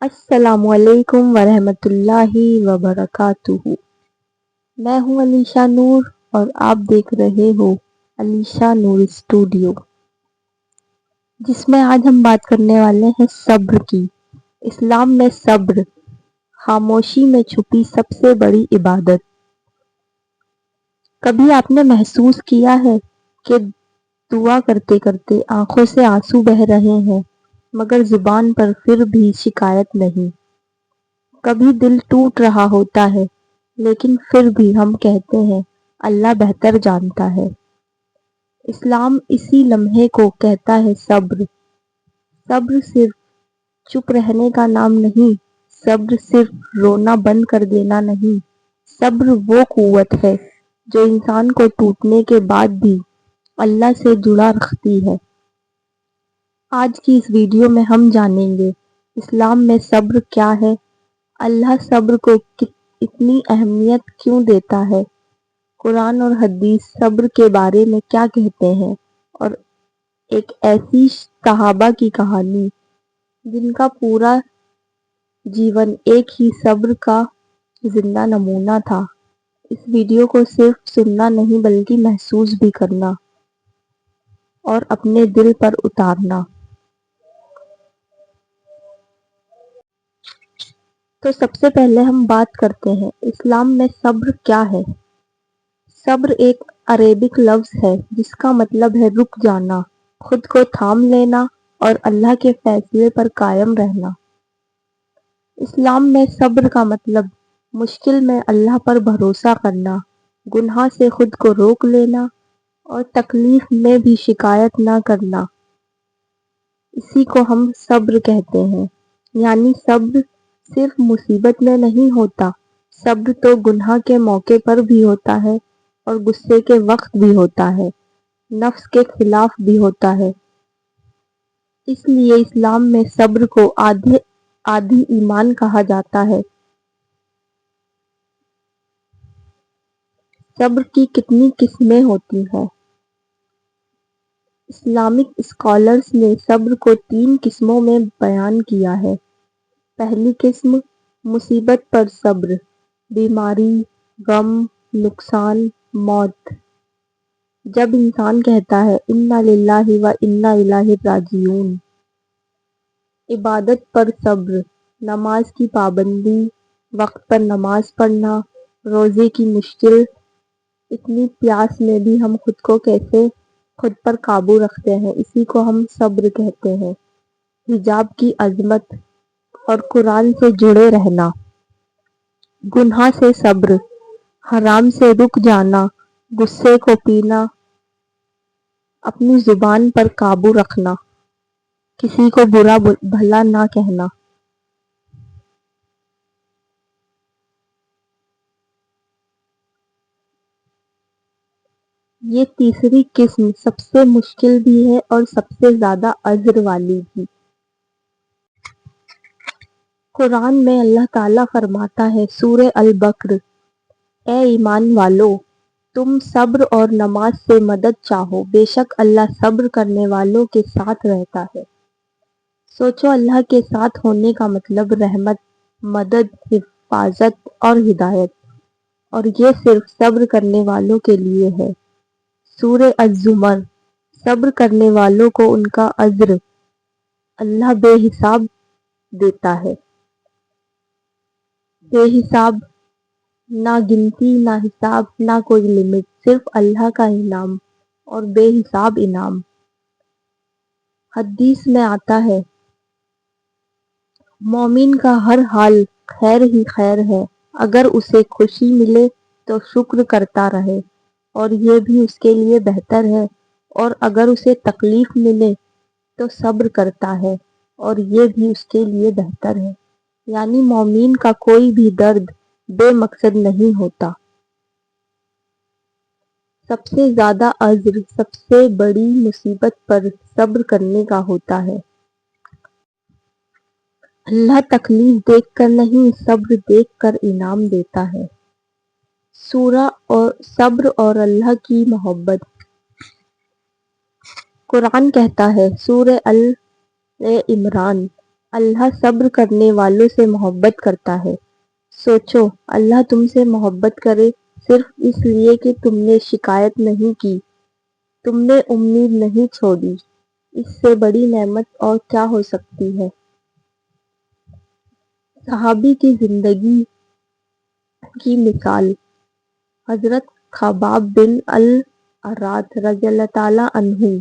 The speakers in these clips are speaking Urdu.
السلام علیکم ورحمۃ اللہ وبرکاتہ۔ میں ہوں علیشا نور اور آپ دیکھ رہے ہو علیشا نور اسٹوڈیو، جس میں آج ہم بات کرنے والے ہیں صبر کی۔ اسلام میں صبر خاموشی میں چھپی سب سے بڑی عبادت۔ کبھی آپ نے محسوس کیا ہے کہ دعا کرتے کرتے آنکھوں سے آنسو بہہ رہے ہیں مگر زبان پر پھر بھی شکایت نہیں؟ کبھی دل ٹوٹ رہا ہوتا ہے لیکن پھر بھی ہم کہتے ہیں اللہ بہتر جانتا ہے۔ اسلام اسی لمحے کو کہتا ہے صبر۔ صبر صرف چپ رہنے کا نام نہیں، صبر صرف رونا بند کر دینا نہیں، صبر وہ قوت ہے جو انسان کو ٹوٹنے کے بعد بھی اللہ سے جڑا رکھتی ہے۔ آج کی اس ویڈیو میں ہم جانیں گے اسلام میں صبر کیا ہے، اللہ صبر کو اتنی اہمیت کیوں دیتا ہے، قرآن اور حدیث صبر کے بارے میں کیا کہتے ہیں، اور ایک ایسی صحابہ کی کہانی جن کا پورا جیون ایک ہی صبر کا زندہ نمونہ تھا۔ اس ویڈیو کو صرف سننا نہیں بلکہ محسوس بھی کرنا اور اپنے دل پر اتارنا۔ تو سب سے پہلے ہم بات کرتے ہیں اسلام میں صبر کیا ہے۔ صبر ایک عربک لفظ ہے جس کا مطلب ہے رک جانا، خود کو تھام لینا اور اللہ کے فیصلے پر قائم رہنا۔ اسلام میں صبر کا مطلب مشکل میں اللہ پر بھروسہ کرنا، گناہ سے خود کو روک لینا اور تکلیف میں بھی شکایت نہ کرنا، اسی کو ہم صبر کہتے ہیں۔ یعنی صبر صرف مصیبت میں نہیں ہوتا، صبر تو گناہ کے موقع پر بھی ہوتا ہے اور غصے کے وقت بھی ہوتا ہے، نفس کے خلاف بھی ہوتا ہے۔ اس لیے اسلام میں صبر کو آدھی ایمان کہا جاتا ہے۔ صبر کی کتنی قسمیں ہوتی ہیں؟ اسلامک اسکالرز نے صبر کو 3 قسموں میں بیان کیا ہے۔ پہلی قسم مصیبت پر صبر، بیماری، غم، نقصان، موت۔ جب انسان کہتا ہے انا للہ و انا الیہ راجعون۔ عبادت پر صبر، نماز کی پابندی، وقت پر نماز پڑھنا، روزے کی مشکل، اتنی پیاس میں بھی ہم خود پر قابو رکھتے ہیں، اسی کو ہم صبر کہتے ہیں۔ حجاب کی عظمت اور قرآن سے جڑے رہنا۔ گناہ سے صبر، حرام سے رک جانا، غصے کو پینا، اپنی زبان پر قابو رکھنا، کسی کو برا بھلا نہ کہنا۔ یہ تیسری قسم سب سے مشکل بھی ہے اور سب سے زیادہ اجر والی بھی۔ قرآن میں اللہ تعالیٰ فرماتا ہے سورہ البقر، اے ایمان والو، تم صبر اور نماز سے مدد چاہو، بے شک اللہ صبر کرنے والوں کے ساتھ رہتا ہے۔ سوچو، اللہ کے ساتھ ہونے کا مطلب رحمت، مدد، حفاظت اور ہدایت، اور یہ صرف صبر کرنے والوں کے لیے ہے۔ سورہ الزمر، صبر کرنے والوں کو ان کا اجر اللہ بے حساب دیتا ہے۔ بے حساب، نہ گنتی، نہ حساب، نہ کوئی لمٹ، صرف اللہ کا انعام اور بے حساب انعام۔ حدیث میں آتا ہے مومن کا ہر حال خیر ہی خیر ہے، اگر اسے خوشی ملے تو شکر کرتا رہے اور یہ بھی اس کے لیے بہتر ہے، اور اگر اسے تکلیف ملے تو صبر کرتا ہے اور یہ بھی اس کے لیے بہتر ہے۔ یعنی مومن کا کوئی بھی درد بے مقصد نہیں ہوتا۔ سب سے زیادہ اجر سب سے بڑی مصیبت پر صبر کرنے کا ہوتا ہے۔ اللہ تکلیف دیکھ کر نہیں، صبر دیکھ کر انعام دیتا ہے۔ سورہ اور صبر اور اللہ کی محبت۔ قرآن کہتا ہے سورہ آل عمران، اللہ صبر کرنے والوں سے محبت کرتا ہے۔ سوچو، اللہ تم سے محبت کرے صرف اس لیے کہ تم نے شکایت نہیں کی، تم نے امید نہیں چھوڑی، اس سے بڑی نعمت اور کیا ہو سکتی ہے؟ صحابی کی زندگی کی مثال، حضرت خباب بن الارات رضی اللہ تعالیٰ عنہ۔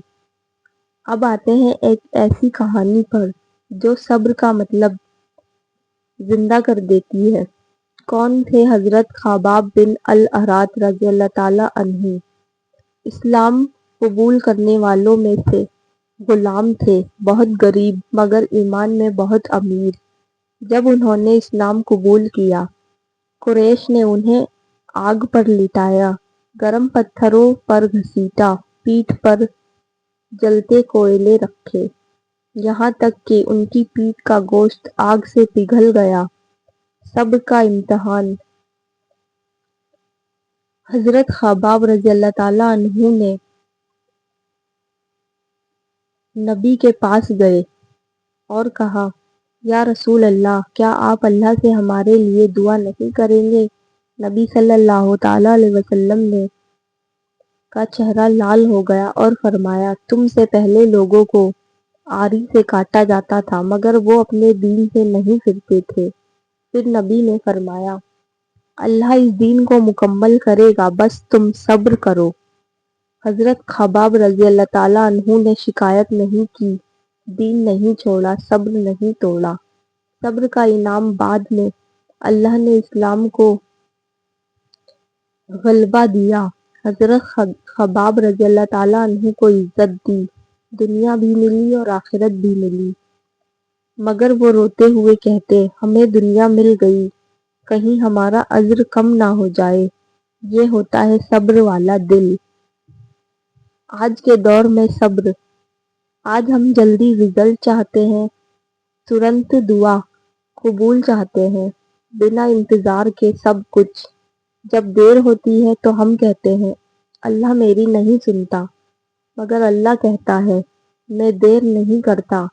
اب آتے ہیں ایک ایسی کہانی پر جو صبر کا مطلب زندہ کر دیتی ہے۔ کون تھے حضرت خباب بن الارات رضی اللہ تعالیٰ عنہ؟ اسلام قبول کرنے والوں میں سے غلام تھے، بہت غریب مگر ایمان میں بہت امیر۔ جب انہوں نے اسلام قبول کیا، قریش نے انہیں آگ پر لٹایا، گرم پتھروں پر گھسیٹا، پیٹھ پر جلتے کوئلے رکھے، یہاں تک کہ ان کی پیٹھ کا گوشت آگ سے پگھل گیا۔ صبر کا امتحان۔ حضرت خباب رضی اللہ تعالیٰ عنہ نے نبی کے پاس گئے اور کہا، یا رسول اللہ، کیا آپ اللہ سے ہمارے لیے دعا نہیں کریں گے؟ نبی صلی اللہ تعالیٰ علیہ وسلم نے کا چہرہ لال ہو گیا اور فرمایا، تم سے پہلے لوگوں کو آری سے کاٹا جاتا تھا مگر وہ اپنے دین سے نہیں پھرتے تھے۔ پھر نبی نے فرمایا، اللہ اس دین کو مکمل کرے گا، بس تم صبر کرو۔ حضرت خباب رضی اللہ تعالیٰ عنہ نے شکایت نہیں کی، دین نہیں چھوڑا، صبر نہیں توڑا۔ صبر کا انعام بعد میں اللہ نے اسلام کو غلبہ دیا۔ حضرت خباب رضی اللہ تعالیٰ عنہ کو عزت دی، دنیا بھی ملی اور آخرت بھی ملی، مگر وہ روتے ہوئے کہتے، ہمیں دنیا مل گئی، کہیں ہمارا اجر کم نہ ہو جائے۔ یہ ہوتا ہے صبر والا دل۔ آج کے دور میں صبر، آج ہم جلدی رزلٹ چاہتے ہیں، ترنت دعا قبول چاہتے ہیں، بنا انتظار کے سب کچھ۔ جب دیر ہوتی ہے تو ہم کہتے ہیں، اللہ میری نہیں سنتا، مگر اللہ کہتا ہے، میں دیر نہیں کرتا،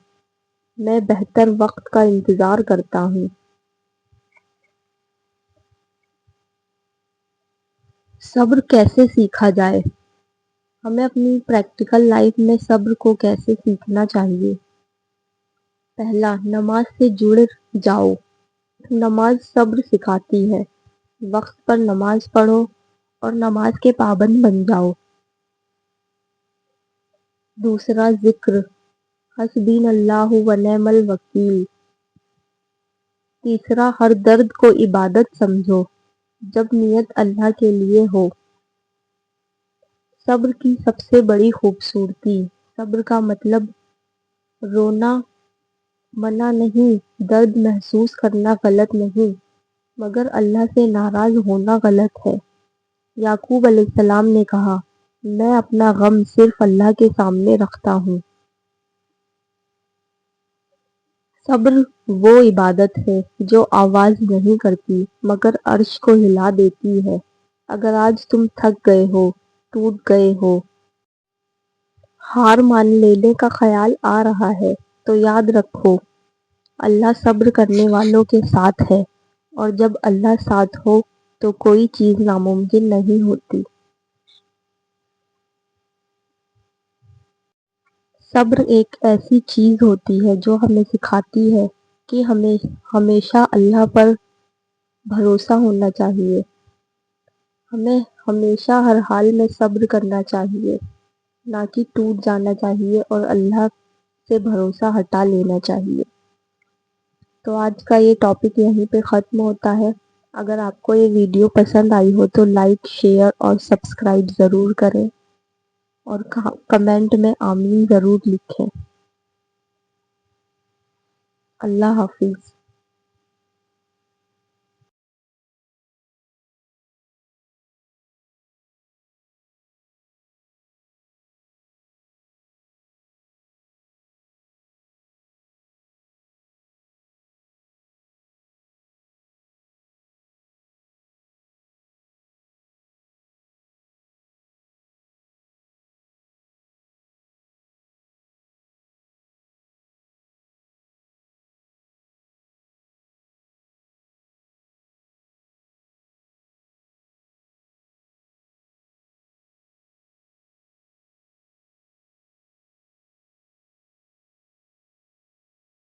میں بہتر وقت کا انتظار کرتا ہوں۔ صبر کیسے سیکھا جائے؟ ہمیں اپنی پریکٹیکل لائف میں صبر کو کیسے سیکھنا چاہیے؟ پہلا، نماز سے جڑ جاؤ۔ نماز صبر سکھاتی ہے، وقت پر نماز پڑھو اور نماز کے پابند بن جاؤ۔ دوسرا، ذکر، حسبی اللہ و نعم الوکیل۔ تیسرا، ہر درد کو عبادت سمجھو، جب نیت اللہ کے لیے ہو۔ صبر کی سب سے بڑی خوبصورتی، صبر کا مطلب رونا منع نہیں، درد محسوس کرنا غلط نہیں، مگر اللہ سے ناراض ہونا غلط ہے۔ یعقوب علیہ السلام نے کہا، میں اپنا غم صرف اللہ کے سامنے رکھتا ہوں۔ صبر وہ عبادت ہے جو آواز نہیں کرتی مگر عرش کو ہلا دیتی ہے۔ اگر آج تم تھک گئے ہو، ٹوٹ گئے ہو، ہار مان لینے کا خیال آ رہا ہے، تو یاد رکھو، اللہ صبر کرنے والوں کے ساتھ ہے، اور جب اللہ ساتھ ہو تو کوئی چیز ناممکن نہیں ہوتی۔ صبر ایک ایسی چیز ہوتی ہے جو ہمیں سکھاتی ہے کہ ہمیں ہمیشہ اللہ پر بھروسہ ہونا چاہیے، ہمیں ہمیشہ ہر حال میں صبر کرنا چاہیے، نہ کہ ٹوٹ جانا چاہیے اور اللہ سے بھروسہ ہٹا لینا چاہیے۔ تو آج کا یہ ٹاپک یہیں پہ ختم ہوتا ہے۔ اگر آپ کو یہ ویڈیو پسند آئی ہو تو لائک، شیئر اور سبسکرائب ضرور کریں، اور کمنٹ میں آمین ضرور لکھیں۔ اللہ حافظ۔